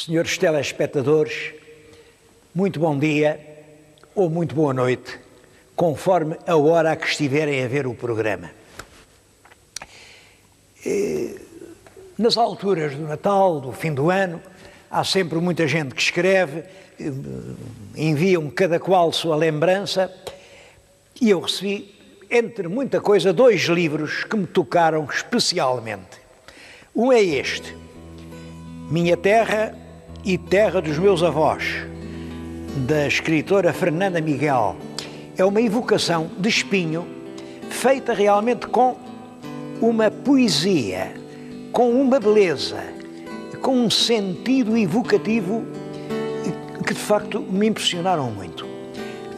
Senhores telespectadores, muito bom dia ou muito boa noite, conforme a hora a que estiverem a ver o programa. Nas alturas do Natal, do fim do ano, há sempre muita gente que escreve, enviam cada qual sua lembrança, e eu recebi, entre muita coisa, 2 livros que me tocaram especialmente. Um é este, Minha Terra e Terra dos Meus Avós, da escritora Fernanda Miguel. É uma evocação de Espinho, feita realmente com uma poesia, com uma beleza, com um sentido evocativo que de facto me impressionaram muito.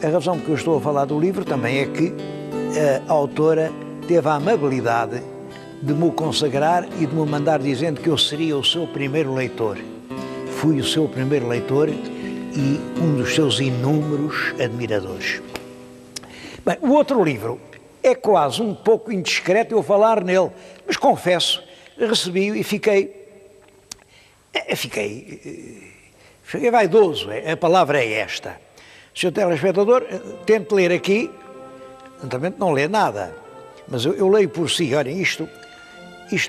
A razão por que eu estou a falar do livro também é que a autora teve a amabilidade de me consagrar e de me mandar dizendo que eu seria o seu primeiro leitor. Fui o seu primeiro leitor e um dos seus inúmeros admiradores. Bem, o outro livro é quase um pouco indiscreto eu falar nele, mas confesso, recebi-o e fiquei vaidoso, a palavra é esta. Sr. telespectador, tente ler aqui, naturalmente não lê nada, mas eu leio por si. Olhem, isto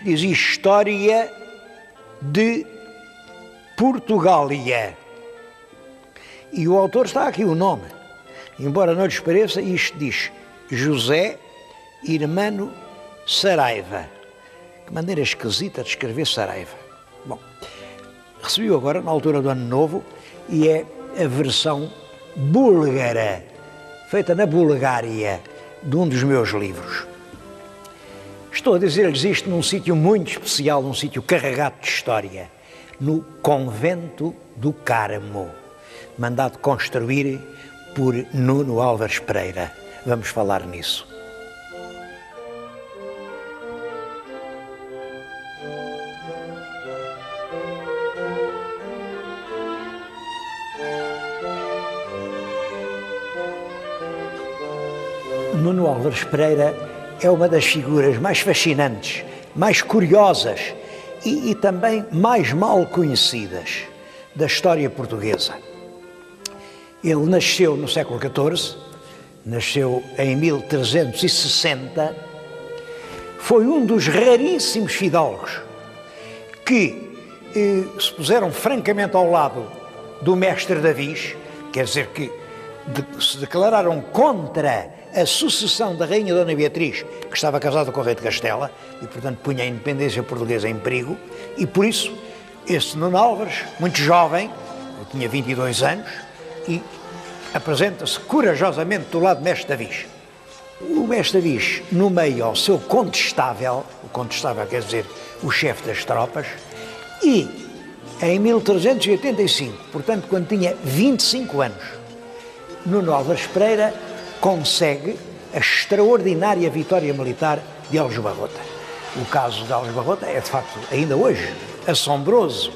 diz História de Portugália. E o autor está aqui, o nome. Embora não lhes pareça, isto diz José Irmano Saraiva. Que maneira esquisita de escrever Saraiva. Bom, recebi-o agora, na altura do Ano Novo, e é a versão búlgara, feita na Bulgária, de um dos meus livros. Estou a dizer-lhes isto num sítio muito especial, num sítio carregado de história, no Convento do Carmo, mandado construir por Nuno Álvares Pereira. Vamos falar nisso. Nuno Álvares Pereira é uma das figuras mais fascinantes, mais curiosas e também mais mal conhecidas da história portuguesa. Ele nasceu no século XIV, nasceu em 1360, foi um dos raríssimos fidalgos que se puseram francamente ao lado do mestre Davis, quer dizer que se declararam contra a sucessão da rainha Dona Beatriz, que estava casada com o rei de Castela, e portanto punha a independência portuguesa em perigo, e por isso este Nuno Álvares, muito jovem, tinha 22 anos, e apresenta-se corajosamente do lado do mestre Davis. O mestre Davis nomeia ao seu condestável, o condestável quer dizer o chefe das tropas, e em 1385, portanto quando tinha 25 anos, Nuno Álvares Pereira consegue a extraordinária vitória militar de Aljubarrota. O caso de Aljubarrota é, de facto, ainda hoje, assombroso,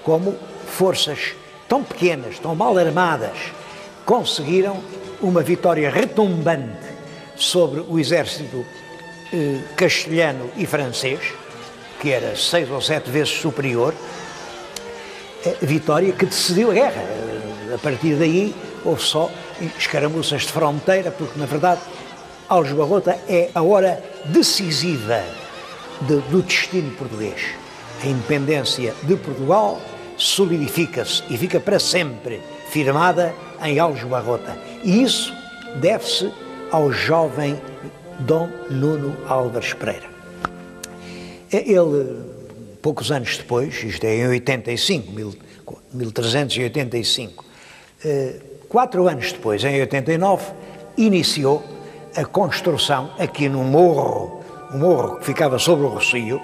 como forças tão pequenas, tão mal armadas, conseguiram uma vitória retumbante sobre o exército castelhano e francês, que era 6 ou 7 vezes superior, vitória que decidiu a guerra. A partir daí houve só escaramuças de fronteira, porque na verdade Aljubarrota é a hora decisiva do destino português. A independência de Portugal solidifica-se e fica para sempre firmada em Aljubarrota. E isso deve-se ao jovem Dom Nuno Álvares Pereira. Ele, poucos anos depois, isto é em 1385, 4 anos depois, em 89, iniciou a construção, aqui no morro, um morro que ficava sobre o Rocio,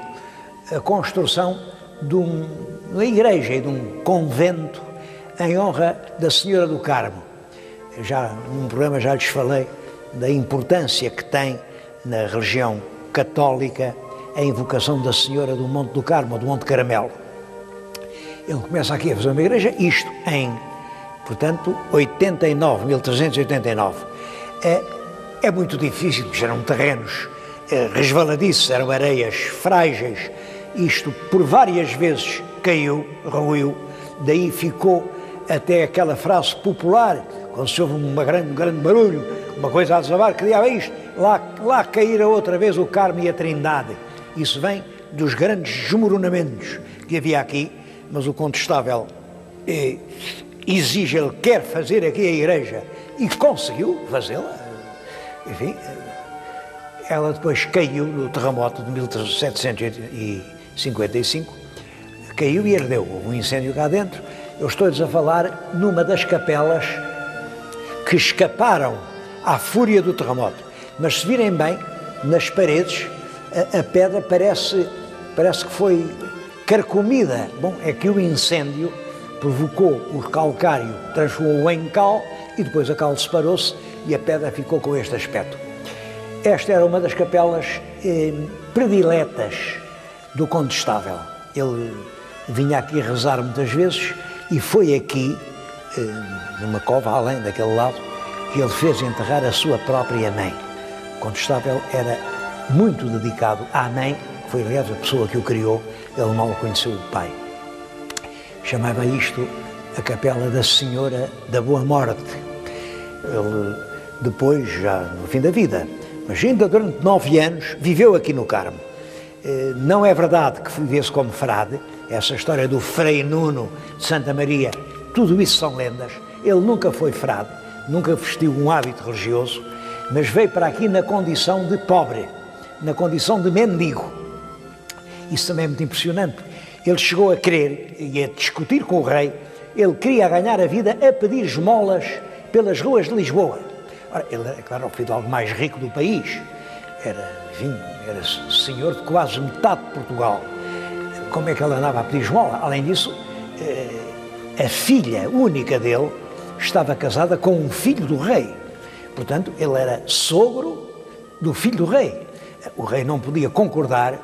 a construção de uma igreja e de um convento em honra da Senhora do Carmo. Já num programa já lhes falei da importância que tem na religião católica a invocação da Senhora do Monte do Carmo, ou do Monte Caramelo. Ele começa aqui a fazer uma igreja, isto em, portanto, 1389. É muito difícil, porque eram terrenos resvaladiços, eram areias frágeis, isto por várias vezes caiu, ruiu, daí ficou até aquela frase popular, quando se ouve um grande barulho, uma coisa a desabar, que diabo é isto? Lá caíra outra vez o Carmo e a Trindade. Isso vem dos grandes desmoronamentos que havia aqui, mas o contestável exige, ele quer fazer aqui a igreja, e conseguiu fazê-la. Enfim, ela depois caiu no terremoto de 1755, caiu e ardeu, houve um incêndio cá dentro. Eu estou-lhes a falar numa das capelas que escaparam à fúria do terremoto, mas se virem bem, nas paredes, a pedra parece que foi carcomida. Bom, é que o incêndio provocou o calcário, transformou-o em cal, e depois a cal separou-se e a pedra ficou com este aspecto. Esta era uma das capelas prediletas do Condestável. Ele vinha aqui rezar muitas vezes e foi aqui, numa cova além daquele lado, que ele fez enterrar a sua própria mãe. O Condestável era muito dedicado à mãe, foi aliás a pessoa que o criou, ele mal conheceu o pai. Chamava isto a Capela da Senhora da Boa Morte. Ele depois, já no fim da vida, mas ainda durante 9 anos, viveu aqui no Carmo. Não é verdade que vivesse como frade, essa história do Frei Nuno de Santa Maria, tudo isso são lendas. Ele nunca foi frade, nunca vestiu um hábito religioso, mas veio para aqui na condição de pobre, na condição de mendigo. Isso também é muito impressionante. Ele chegou a querer e a discutir com o rei, ele queria ganhar a vida a pedir esmolas pelas ruas de Lisboa. Ora, ele era, claro, o fidalgo mais rico do país, era senhor de quase metade de Portugal. Como é que ele andava a pedir esmola? Além disso, a filha única dele estava casada com um filho do rei. Portanto, ele era sogro do filho do rei. O rei não podia concordar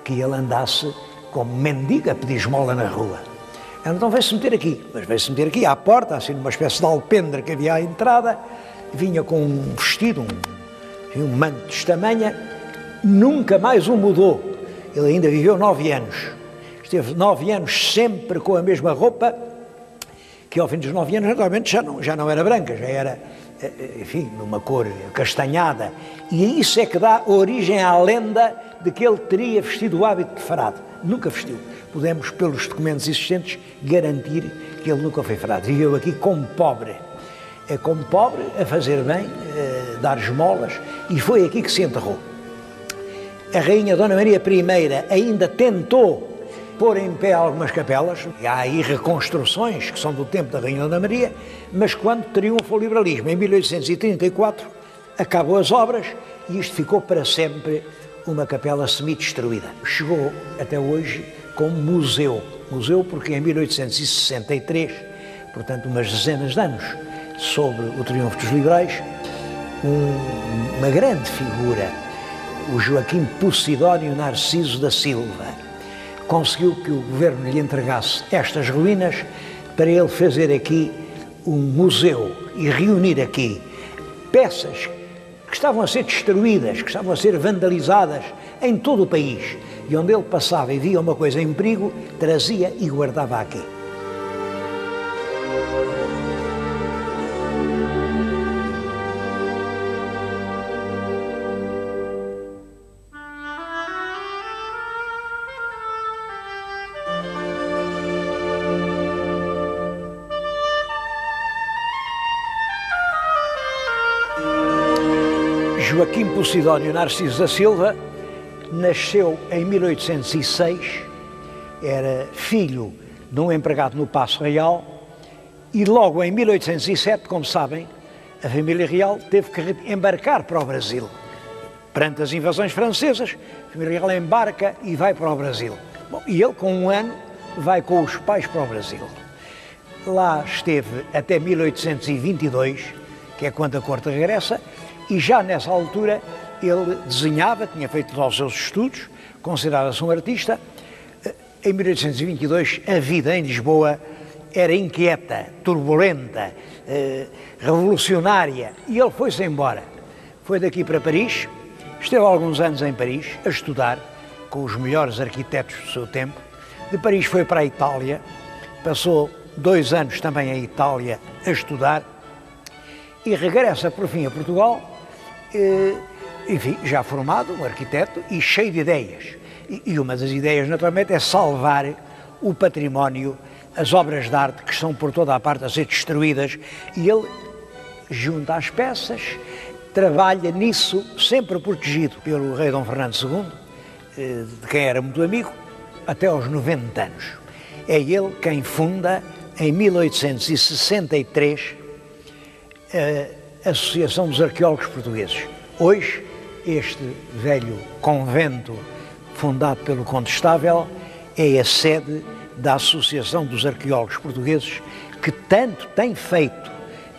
que ele andasse como mendigo a pedir esmola na rua. Então veio-se meter aqui, mas veio-se meter aqui à porta, assim numa espécie de alpendre que havia à entrada, vinha com um vestido, um manto deste tamanho, nunca mais o mudou. Ele ainda viveu 9 anos. Esteve 9 anos sempre com a mesma roupa, que ao fim dos 9 anos, naturalmente, já não era branca, já era, enfim, numa cor castanhada. E isso é que dá origem à lenda de que ele teria vestido o hábito de frade. Nunca vestiu. Podemos, pelos documentos existentes, garantir que ele nunca foi frade. Viveu aqui como pobre. Como pobre, a fazer bem, a dar esmolas, e foi aqui que se enterrou. A rainha Dona Maria I ainda tentou pôr em pé algumas capelas, há aí reconstruções que são do tempo da rainha Dona Maria, mas quando triunfa o liberalismo, em 1834, acabou as obras e isto ficou para sempre uma capela semi-destruída. Chegou até hoje como museu porque em 1863, portanto umas dezenas de anos, sobre o triunfo dos liberais, uma grande figura, o Joaquim Posidónio Narciso da Silva, conseguiu que o governo lhe entregasse estas ruínas para ele fazer aqui um museu e reunir aqui peças que estavam a ser destruídas, que estavam a ser vandalizadas em todo o país, e onde ele passava e via uma coisa em perigo, trazia e guardava aqui. Joaquim Posidónio Narciso da Silva nasceu em 1806, era filho de um empregado no Paço Real e logo em 1807, como sabem, a família real teve que embarcar para o Brasil. Perante as invasões francesas, a família real embarca e vai para o Brasil. Bom, e ele, com 1 ano, vai com os pais para o Brasil. Lá esteve até 1822, que é quando a corte regressa, e já nessa altura ele desenhava, tinha feito lá os seus estudos, considerava-se um artista. Em 1822 a vida em Lisboa era inquieta, turbulenta, revolucionária, e ele foi-se embora. Foi daqui para Paris, esteve alguns anos em Paris a estudar com os melhores arquitetos do seu tempo. De Paris foi para a Itália, passou 2 anos também em Itália a estudar e regressa por fim a Portugal, enfim, já formado, um arquiteto e cheio de ideias. E uma das ideias, naturalmente, é salvar o património, as obras de arte que estão por toda a parte a ser destruídas, e ele junta as peças, trabalha nisso, sempre protegido pelo rei Dom Fernando II, de quem era muito amigo, até aos 90 anos. É ele quem funda, em 1863, a Associação dos Arqueólogos Portugueses. Hoje, este velho convento, fundado pelo Condestável, é a sede da Associação dos Arqueólogos Portugueses, que tanto tem feito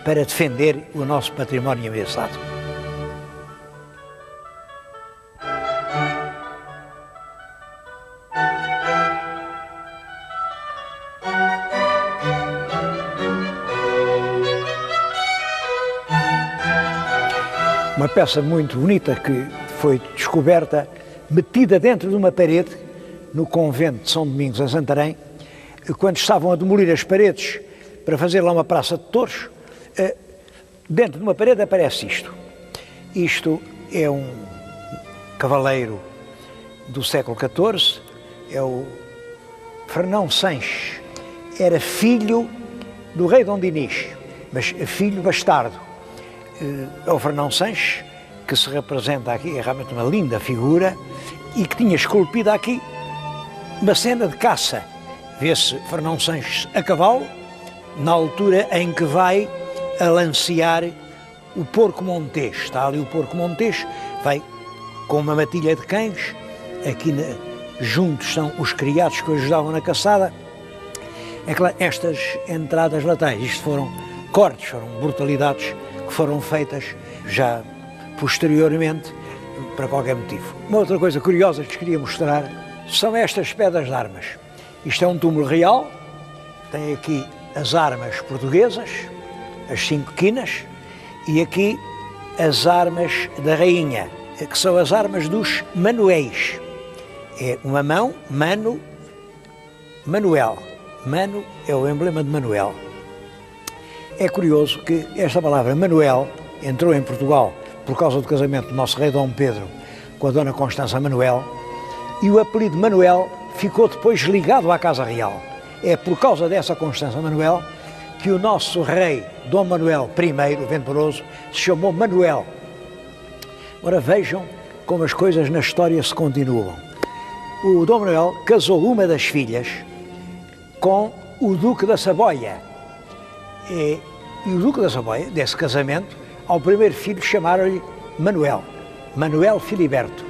para defender o nosso património ameaçado. Uma peça muito bonita que foi descoberta, metida dentro de uma parede, no convento de São Domingos, em Santarém, quando estavam a demolir as paredes para fazer lá uma praça de touros, dentro de uma parede aparece isto. Isto é um cavaleiro do século XIV, é o Fernão Sanches, era filho do rei Dom Dinis, mas filho bastardo. É o Fernão Sanches, que se representa aqui, é realmente uma linda figura, e que tinha esculpido aqui uma cena de caça. Vê-se Fernão Sanches a cavalo, na altura em que vai alancear o porco montês. Está ali o porco montês, vai com uma matilha de cães, aqui juntos estão os criados que o ajudavam na caçada. É claro, estas entradas laterais, isto foram cortes, foram brutalidades que foram feitas já posteriormente, para qualquer motivo. Uma outra coisa curiosa que lhes queria mostrar são estas pedras de armas. Isto é um túmulo real, tem aqui as armas portuguesas, as 5 quinas, e aqui as armas da rainha, que são as armas dos Manuéis. É uma mão, Mano, Manuel. Mano é o emblema de Manuel. É curioso que esta palavra Manuel entrou em Portugal por causa do casamento do nosso rei Dom Pedro com a dona Constança Manuel, e o apelido Manuel ficou depois ligado à Casa Real. É por causa dessa Constança Manuel que o nosso rei Dom Manuel I, o Venturoso, se chamou Manuel. Ora, vejam como as coisas na história se continuam. O Dom Manuel casou uma das filhas com o Duque da Saboia. E o Duque da Saboia, desse casamento, ao primeiro filho chamaram-lhe Manuel, Manuel Filiberto.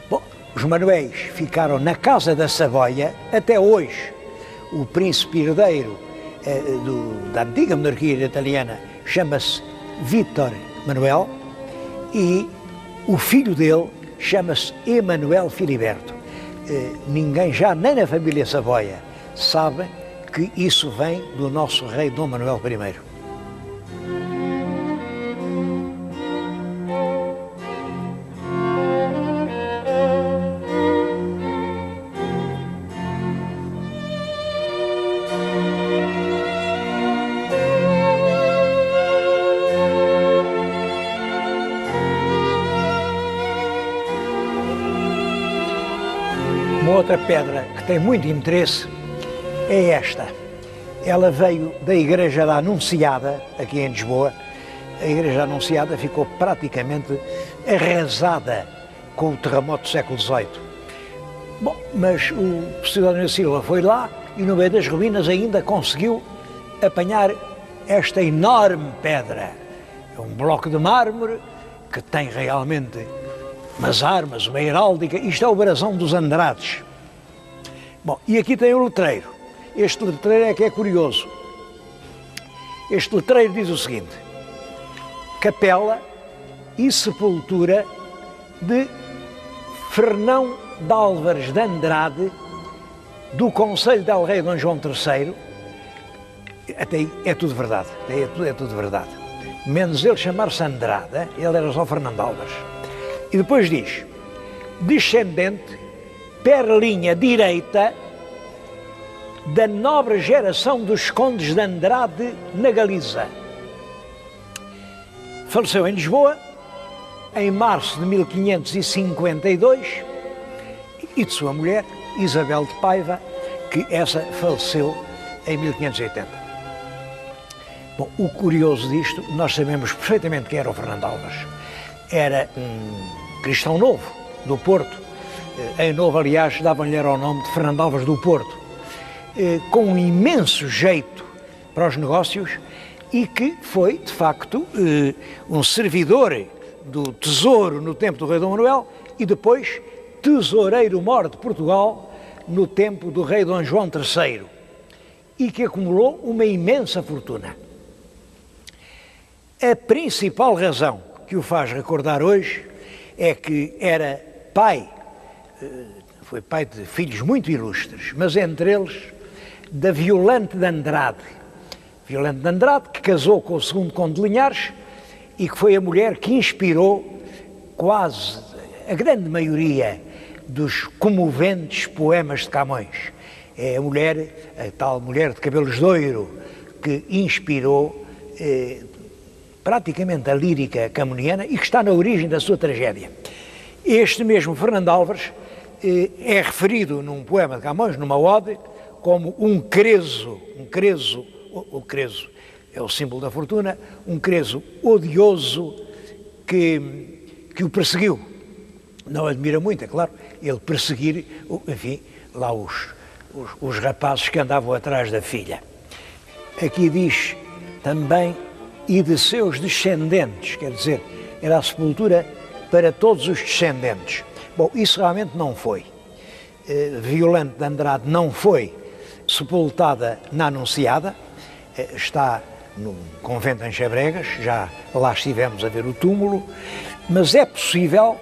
Bom, os Manuéis ficaram na Casa da Saboia até hoje. O príncipe herdeiro da antiga monarquia italiana chama-se Vítor Manuel e o filho dele chama-se Emanuel Filiberto. Ninguém, já nem na família Saboia, sabe que isso vem do nosso rei Dom Manuel I. Uma outra pedra que tem muito interesse é esta. Ela veio da Igreja da Anunciada, aqui em Lisboa. A Igreja da Anunciada ficou praticamente arrasada com o terremoto do século XVIII. Bom, mas o cidadão Silva foi lá e no meio das ruínas ainda conseguiu apanhar esta enorme pedra. É um bloco de mármore que tem realmente umas armas, uma heráldica. Isto é o brasão dos Andrades. Bom, e aqui tem o letreiro. Este letreiro é que é curioso. Este letreiro diz o seguinte: Capela e Sepultura de Fernão de Álvares de Andrade, do Conselho de El Rei Dom João III. Até aí é tudo verdade, é tudo verdade. Menos ele chamar-se Andrade, ele era só Fernando Álvares. E depois diz, descendente, perlinha direita da nobre geração dos condes de Andrade na Galiza. Faleceu em Lisboa em março de 1552 e de sua mulher, Isabel de Paiva, que essa faleceu em 1580. Bom, o curioso disto, nós sabemos perfeitamente quem era o Fernando Álvares. Era um cristão novo, do Porto. Em Novo, aliás, davam-lhe o nome de Fernando Álvares do Porto, com um imenso jeito para os negócios e que foi, de facto, um servidor do tesouro no tempo do rei Dom Manuel e depois tesoureiro-mor de Portugal no tempo do rei Dom João III e que acumulou uma imensa fortuna. A principal razão que o faz recordar hoje é que era pai, foi pai de filhos muito ilustres, mas entre eles da Violante de Andrade. Violante de Andrade, que casou com o segundo conde de Linhares e que foi a mulher que inspirou quase a grande maioria dos comoventes poemas de Camões. É a tal mulher de cabelos de ouro que inspirou praticamente a lírica camoniana e que está na origem da sua tragédia. Este mesmo Fernando Álvares é referido num poema de Camões, numa ode, como um creso, o creso é o símbolo da fortuna, um creso odioso que o perseguiu. Não admira muito, é claro, ele perseguir, enfim, lá os rapazes que andavam atrás da filha. Aqui diz também, e de seus descendentes, quer dizer, era a sepultura para todos os descendentes. Bom, isso realmente não foi. Violante de Andrade não foi sepultada na Anunciada, está no convento em Chabregas, já lá estivemos a ver o túmulo, mas é possível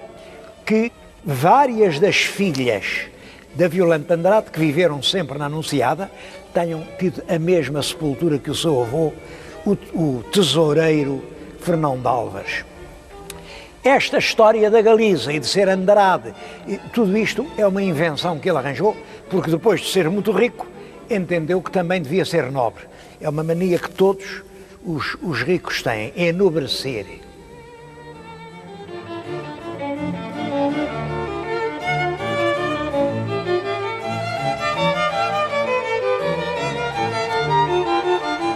que várias das filhas da Violante de Andrade, que viveram sempre na Anunciada, tenham tido a mesma sepultura que o seu avô, o tesoureiro Fernão Álvares. Esta história da Galiza e de ser Andrade, tudo isto é uma invenção que ele arranjou, porque depois de ser muito rico, entendeu que também devia ser nobre. É uma mania que todos os ricos têm, é enobrecer.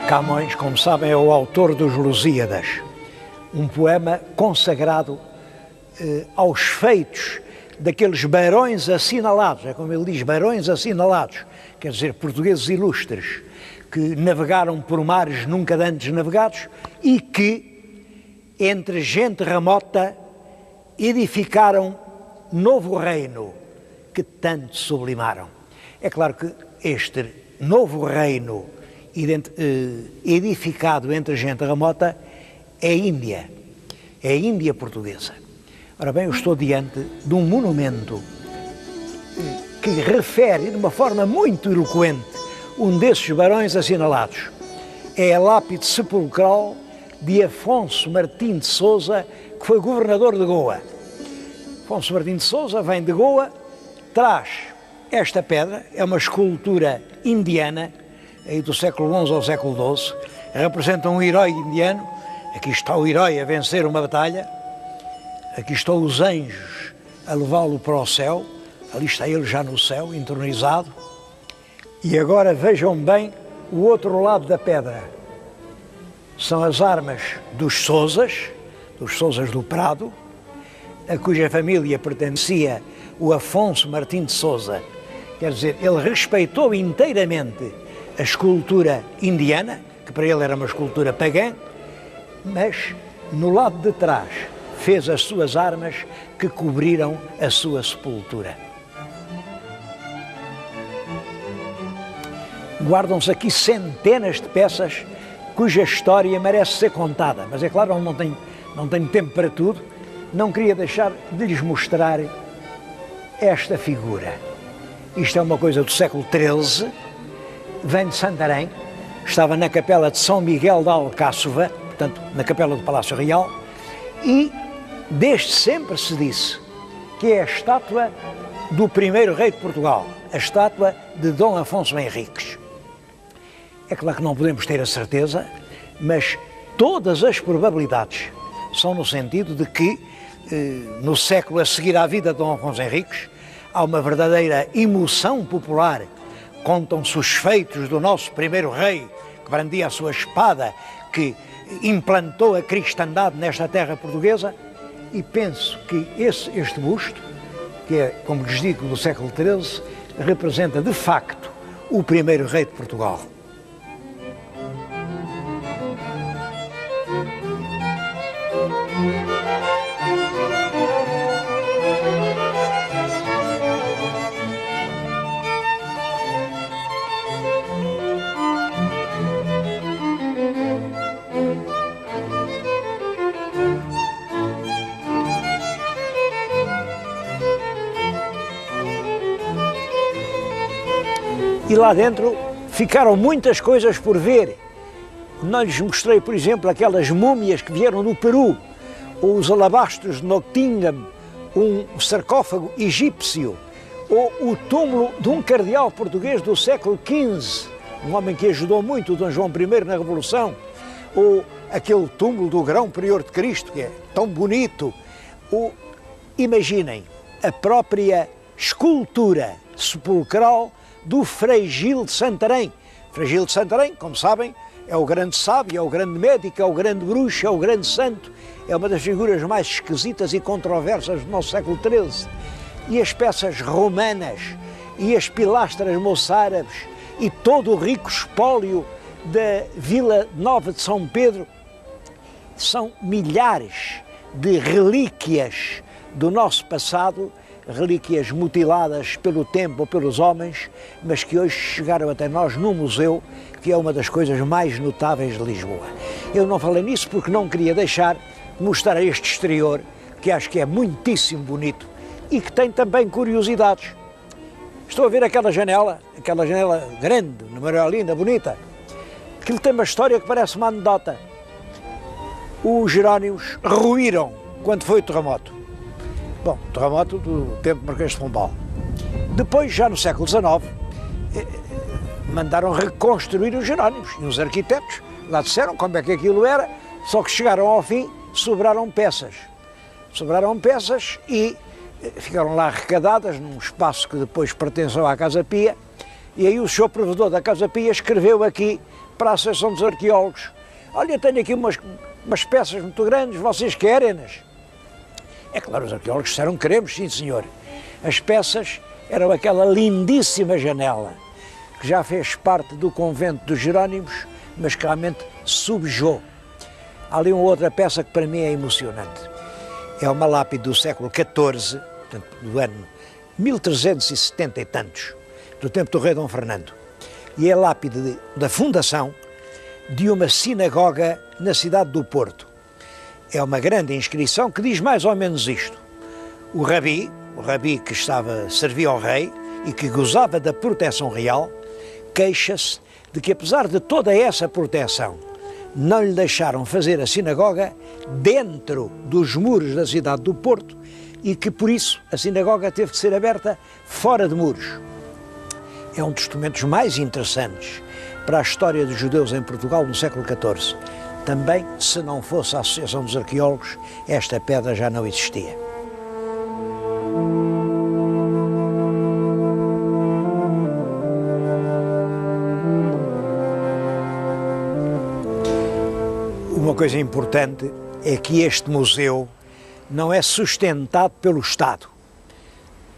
Camões, como sabem, é o autor dos Lusíadas, um poema consagrado aos feitos daqueles barões assinalados, é como ele diz, barões assinalados, quer dizer, portugueses ilustres, que navegaram por mares nunca antes navegados e que, entre gente remota, edificaram novo reino que tanto sublimaram. É claro que este novo reino edificado entre gente remota é a Índia portuguesa. Ora bem, eu estou diante de um monumento que refere de uma forma muito eloquente um desses barões assinalados. É a lápide sepulcral de Afonso Martim de Sousa, que foi governador de Goa. Afonso Martim de Sousa vem de Goa, traz esta pedra, é uma escultura indiana, aí do século XI ao século XII, representa um herói indiano. Aqui está o herói a vencer uma batalha, aqui estão os anjos a levá-lo para o céu, ali está ele já no céu, entronizado. E agora vejam bem o outro lado da pedra. São as armas dos Sousas do Prado, a cuja família pertencia o Afonso Martim de Sousa. Quer dizer, ele respeitou inteiramente a escultura indiana, que para ele era uma escultura pagã, mas no lado de trás fez as suas armas que cobriram a sua sepultura. Guardam-se aqui centenas de peças cuja história merece ser contada, mas é claro, não tenho tempo para tudo, não queria deixar de lhes mostrar esta figura. Isto é uma coisa do século XIII, vem de Santarém, estava na capela de São Miguel de Alcáçova, portanto, na capela do Palácio Real, e desde sempre se disse que é a estátua do primeiro rei de Portugal, a estátua de Dom Afonso Henriques. É claro que não podemos ter a certeza, mas todas as probabilidades são no sentido de que, no século a seguir à vida de Dom Afonso Henriques, há uma verdadeira emoção popular. Contam-se os feitos do nosso primeiro rei, que brandia a sua espada, que implantou a cristandade nesta terra portuguesa, e penso que este busto, que é, como lhes digo, do século XIII, representa de facto o primeiro rei de Portugal. E lá dentro ficaram muitas coisas por ver. Não lhes mostrei, por exemplo, aquelas múmias que vieram do Peru, ou os alabastros de Nottingham, um sarcófago egípcio, ou o túmulo de um cardeal português do século XV, um homem que ajudou muito o Dom João I na Revolução, ou aquele túmulo do Grão Prior de Cristo, que é tão bonito. Ou, imaginem, a própria escultura sepulcral do Frei Gil de Santarém. Frei Gil de Santarém, como sabem, é o grande sábio, é o grande médico, é o grande bruxo, é o grande santo, é uma das figuras mais esquisitas e controversas do nosso século XIII. E as peças romanas, e as pilastras moçárabes, e todo o rico espólio da Vila Nova de São Pedro, são milhares de relíquias do nosso passado, relíquias mutiladas pelo tempo ou pelos homens, mas que hoje chegaram até nós num museu, que é uma das coisas mais notáveis de Lisboa. Eu não falei nisso porque não queria deixar de mostrar este exterior, que acho que é muitíssimo bonito e que tem também curiosidades. Estou a ver aquela janela grande, uma linda, bonita. Aquilo tem uma história que parece uma anedota. Os Jerónimos ruíram quando foi o terremoto. Bom, terremoto do tempo de Marquês de Pombal. Depois, já no século XIX, mandaram reconstruir os Jerónimos. E os arquitetos lá disseram como é que aquilo era, só que chegaram ao fim, sobraram peças. Sobraram peças e ficaram lá arrecadadas num espaço que depois pertenceu à Casa Pia. E aí o senhor provedor da Casa Pia escreveu aqui para a Associação dos Arqueólogos: olha, tenho aqui umas peças muito grandes, vocês querem-nas? É claro, os arqueólogos disseram: queremos, sim senhor. As peças eram aquela lindíssima janela, que já fez parte do convento dos Jerónimos, mas que realmente subjou. Há ali uma outra peça que para mim é emocionante. É uma lápide do século XIV, portanto, do ano 1370 e tantos, do tempo do rei Dom Fernando. E é a lápide da fundação de uma sinagoga na cidade do Porto. É uma grande inscrição que diz mais ou menos isto: o rabi que servia ao rei e que gozava da proteção real, queixa-se de que, apesar de toda essa proteção, não lhe deixaram fazer a sinagoga dentro dos muros da cidade do Porto e que, por isso, a sinagoga teve que ser aberta fora de muros. É um dos documentos mais interessantes para a história dos judeus em Portugal no século XIV. Também, se não fosse a Associação dos Arqueólogos, esta pedra já não existia. Uma coisa importante é que este museu não é sustentado pelo Estado.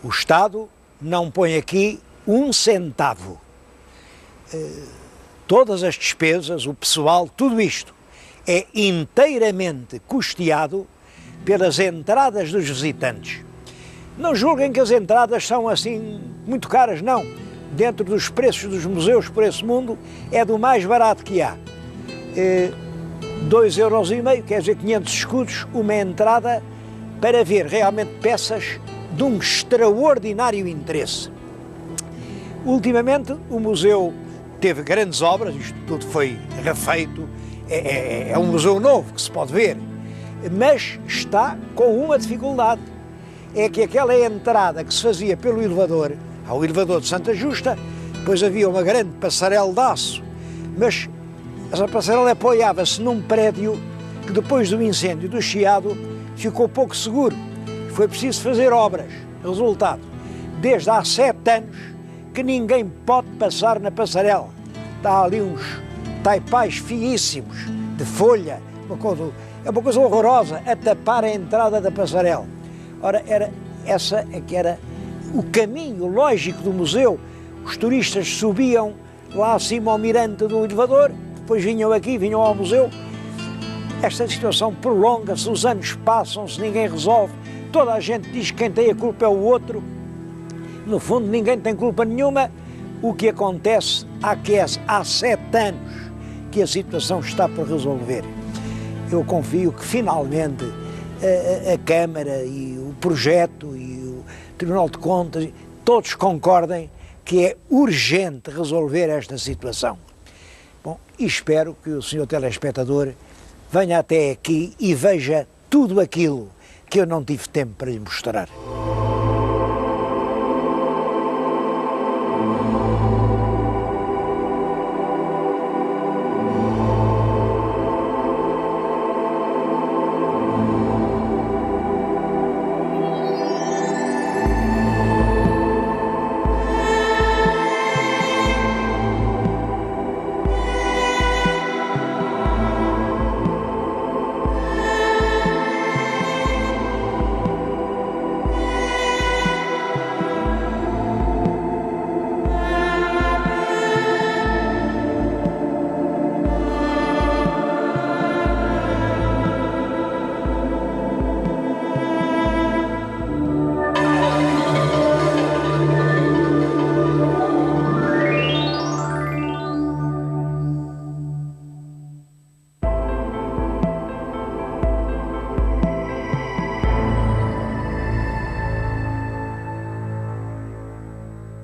O Estado não põe aqui um centavo. Todas as despesas, o pessoal, tudo isto é inteiramente custeado pelas entradas dos visitantes. Não julguem que as entradas são assim muito caras, não. Dentro dos preços dos museus por esse mundo é do mais barato que há. 2,5 €, quer dizer 500 escudos, uma entrada para ver realmente peças de um extraordinário interesse. Ultimamente o museu teve grandes obras, isto tudo foi refeito, é um museu novo que se pode ver, mas está com uma dificuldade: é que aquela entrada que se fazia pelo elevador, ao elevador de Santa Justa, depois havia uma grande passarela de aço Mas essa passarela apoiava-se num prédio que depois do incêndio do Chiado ficou pouco seguro. Foi preciso fazer obras. Resultado, desde há 7 anos que ninguém pode passar na passarela. Está ali uns taipais fiíssimos, de folha, é uma coisa horrorosa, a tapar a entrada da passarela. Ora, essa é que era o caminho lógico do museu. Os turistas subiam lá acima ao mirante do elevador, depois vinham aqui, vinham ao museu. Esta situação prolonga-se, os anos passam-se, ninguém resolve, toda a gente diz que quem tem a culpa é o outro. No fundo, ninguém tem culpa nenhuma. O que acontece há 7 anos que a situação está por resolver. Eu confio que finalmente a Câmara e o projeto e o Tribunal de Contas, todos concordem que é urgente resolver esta situação. Bom, e espero que o senhor telespectador venha até aqui e veja tudo aquilo que eu não tive tempo para lhe mostrar.